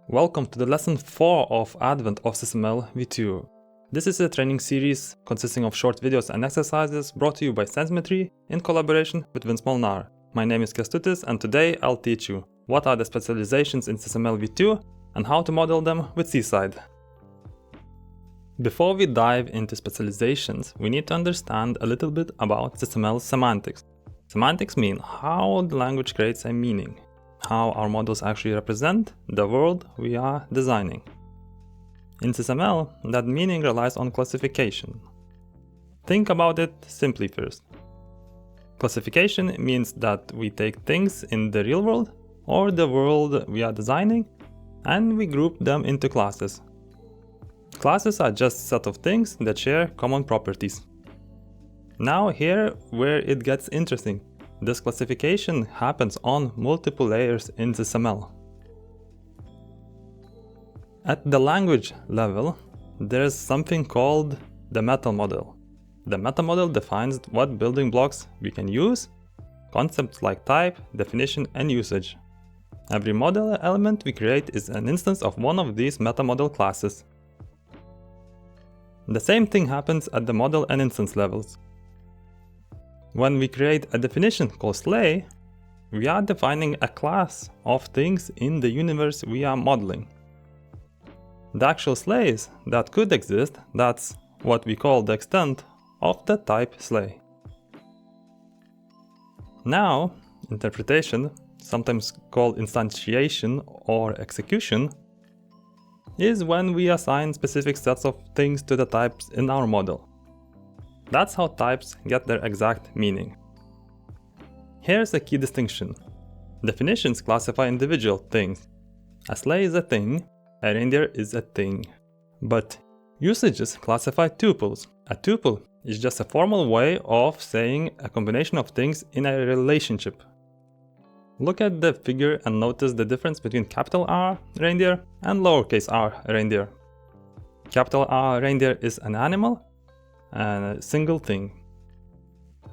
Welcome to the lesson 4 of Advent of SysML v2. This is a training series consisting of short videos and exercises brought to you by Sensmetry in collaboration with Vince Molnár. My name is Kęstutis and today I'll teach you what are the specializations in SysML v2 and how to model them with Syside. Before we dive into specializations, we need to understand a little bit about SysML semantics. Semantics mean how the language creates a meaning, how our models actually represent the world we are designing. In SysML, that meaning relies on classification. Think about it simply first. Classification means that we take things in the real world or the world we are designing and we group them into classes. Classes are just a set of things that share common properties. Now here where it gets interesting. This classification happens on multiple layers in SysML. At the language level, there's something called the meta model. The meta model defines what building blocks we can use, concepts like type, definition, and usage. Every model element we create is an instance of one of these meta model classes. The same thing happens at the model and instance levels. When we create a definition called slay, we are defining a class of things in the universe we are modeling. The actual slays that could exist, that's what we call the extent of the type slay. Now, interpretation, sometimes called instantiation or execution, is when we assign specific sets of things to the types in our model. That's how types get their exact meaning. Here's a key distinction. Definitions classify individual things. A sleigh is a thing, a reindeer is a thing. But usages classify tuples. A tuple is just a formal way of saying a combination of things in a relationship. Look at the figure and notice the difference between capital R reindeer and lowercase r reindeer. Capital R reindeer is an animal and a single thing.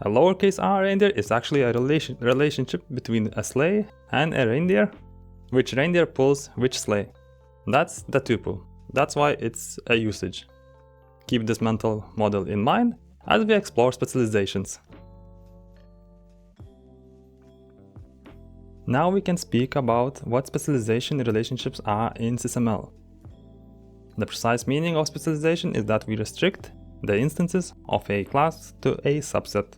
A lowercase r reindeer is actually a relationship between a sleigh and a reindeer, which reindeer pulls which sleigh. That's the tuple. That's why it's a usage. Keep this mental model in mind as we explore specializations. Now we can speak about what specialization relationships are in SysML. The precise meaning of specialization is that we restrict the instances of a class to a subset.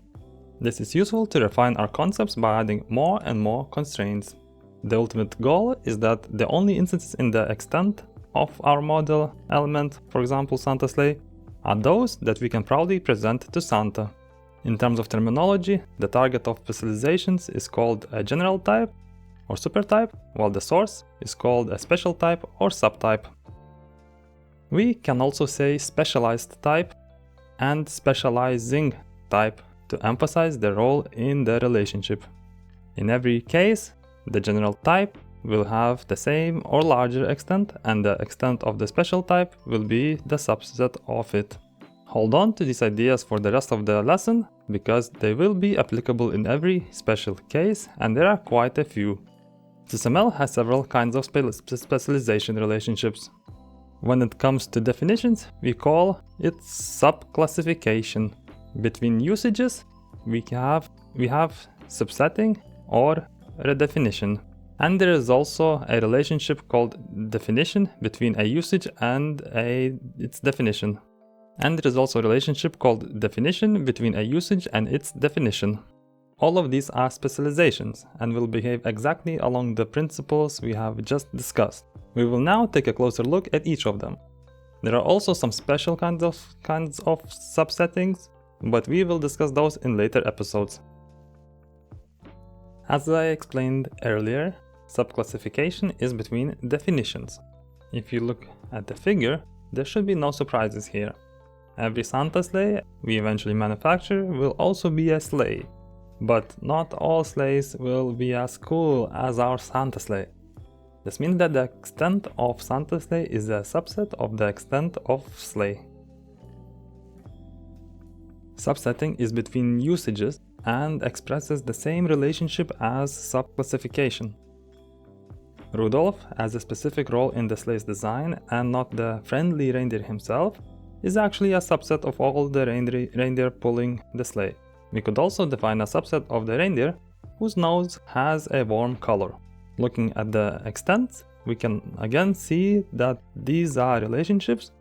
This is useful to refine our concepts by adding more and more constraints. The ultimate goal is that the only instances in the extent of our model element, for example Santa sleigh, are those that we can proudly present to Santa. In terms of terminology, the target of specializations is called a general type or supertype, while the source is called a special type or subtype. We can also say specialized type and specializing type to emphasize the role in the relationship. In every case, the general type will have the same or larger extent, and the extent of the special type will be the subset of it. Hold on to these ideas for the rest of the lesson, because they will be applicable in every special case, and there are quite a few. SysML has several kinds of specialization relationships. When it comes to definitions, we call it subclassification. Between usages, we have subsetting or redefinition. And there is also a relationship called definition between a usage and its definition. And there is also a relationship called definition between a usage and its definition. All of these are specializations and will behave exactly along the principles we have just discussed. We will now take a closer look at each of them. There are also some special kinds of subsettings, but we will discuss those in later episodes. As I explained earlier, subclassification is between definitions. If you look at the figure, there should be no surprises here. Every Santa sleigh we eventually manufacture will also be a sleigh, but not all sleighs will be as cool as our Santa sleigh. This means that the extent of Santa sleigh is a subset of the extent of sleigh. Subsetting is between usages and expresses the same relationship as subclassification. Rudolph, as a specific role in the sleigh's design and not the friendly reindeer himself, is actually a subset of all the reindeer pulling the sleigh. We could also define a subset of the reindeer whose nose has a warm color. Looking at the extent, we can again see that these are relationships,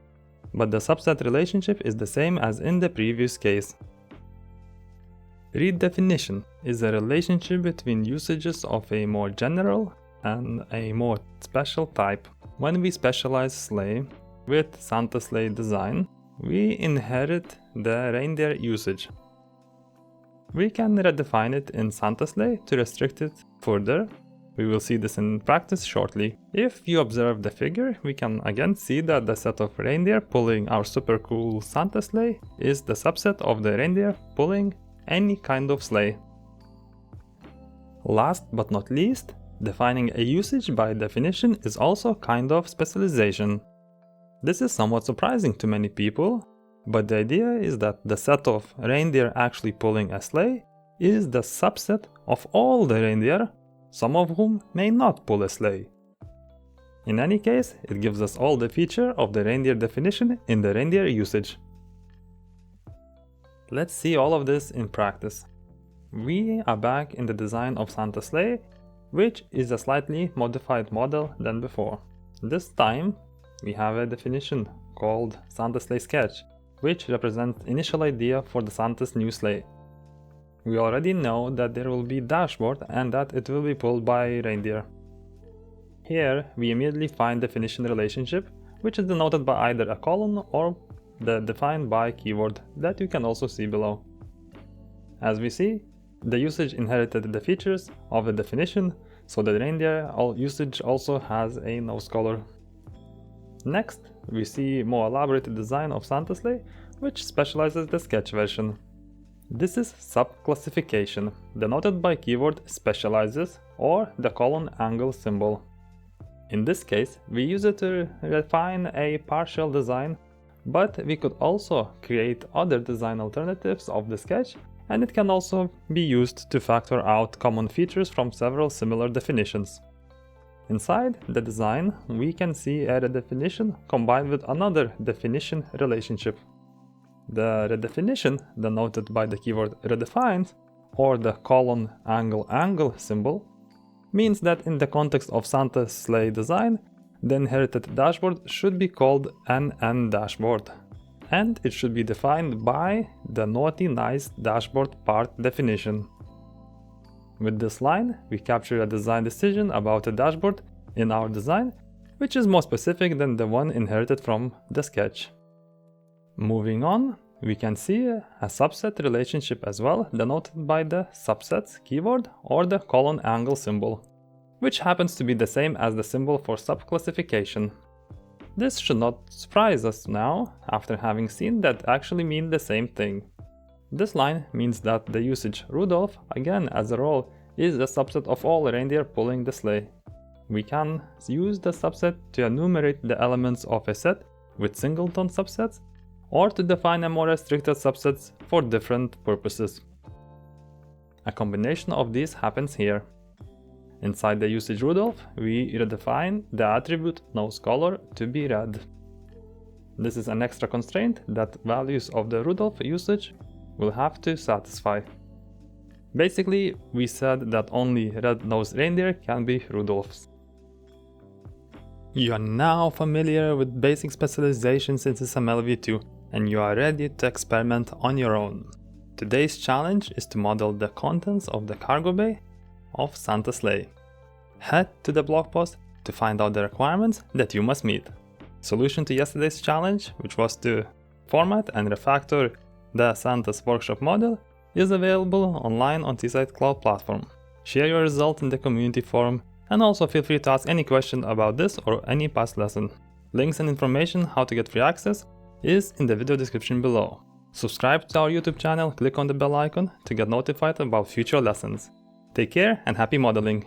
but the subset relationship is the same as in the previous case. Redefinition is a relationship between usages of a more general and a more special type. When we specialize sleigh with Santa sleigh design, we inherit the reindeer usage. We can redefine it in Santa sleigh to restrict it further. We will see this in practice shortly. If you observe the figure, we can again see that the set of reindeer pulling our super cool Santa sleigh is the subset of the reindeer pulling any kind of sleigh. Last but not least, defining a usage by definition is also kind of specialization. This is somewhat surprising to many people, but the idea is that the set of reindeer actually pulling a sleigh is the subset of all the reindeer, some of whom may not pull a sleigh. In any case, it gives us all the feature of the reindeer definition in the reindeer usage. Let's see all of this in practice. We are back in the design of Santa sleigh, which is a slightly modified model than before. This time, we have a definition called Santa sleigh sketch, which represents the initial idea for the Santa's new sleigh. We already know that there will be dashboard and that it will be pulled by reindeer. Here, we immediately find definition relationship, which is denoted by either a colon or the defined by keyword that you can also see below. As we see, the usage inherited the features of the definition, so the reindeer usage also has a nose color. Next, we see more elaborated design of Santa sleigh, which specializes the sketch version. This is subclassification, denoted by keyword specializes or the colon angle symbol. In this case, we use it to refine a partial design, but we could also create other design alternatives of the sketch, and it can also be used to factor out common features from several similar definitions. Inside the design, we can see a redefinition combined with another definition relationship. The redefinition, denoted by the keyword redefined, or the colon angle symbol, means that in the context of Santa's sleigh design, the inherited dashboard should be called NN dashboard, and it should be defined by the naughty nice dashboard part definition. With this line, we capture a design decision about a dashboard in our design, which is more specific than the one inherited from the sketch. Moving on, we can see a subset relationship as well, denoted by the subsets keyword or the colon angle symbol, which happens to be the same as the symbol for subclassification. This should not surprise us now, after having seen that actually mean the same thing. This line means that the usage Rudolph, again as a role, is a subset of all reindeer pulling the sleigh. We can use the subset to enumerate the elements of a set with singleton subsets, or to define a more restricted subsets for different purposes. A combination of these happens here. Inside the usage Rudolph, we redefine the attribute nose color to be red. This is an extra constraint that values of the Rudolph usage will have to satisfy. Basically, we said that only red-nosed reindeer can be Rudolphs. You are now familiar with basic specializations in SysML v2, and you are ready to experiment on your own. Today's challenge is to model the contents of the cargo bay of Santa sleigh. Head to the blog post to find out the requirements that you must meet. Solution to yesterday's challenge, which was to format and refactor the Santa's workshop model, is available online on Syside Cloud Platform. Share your result in the community forum, and also feel free to ask any question about this or any past lesson. Links and information how to get free access is in the video description below. Subscribe to our YouTube channel, click on the bell icon to get notified about future lessons. Take care and happy modeling!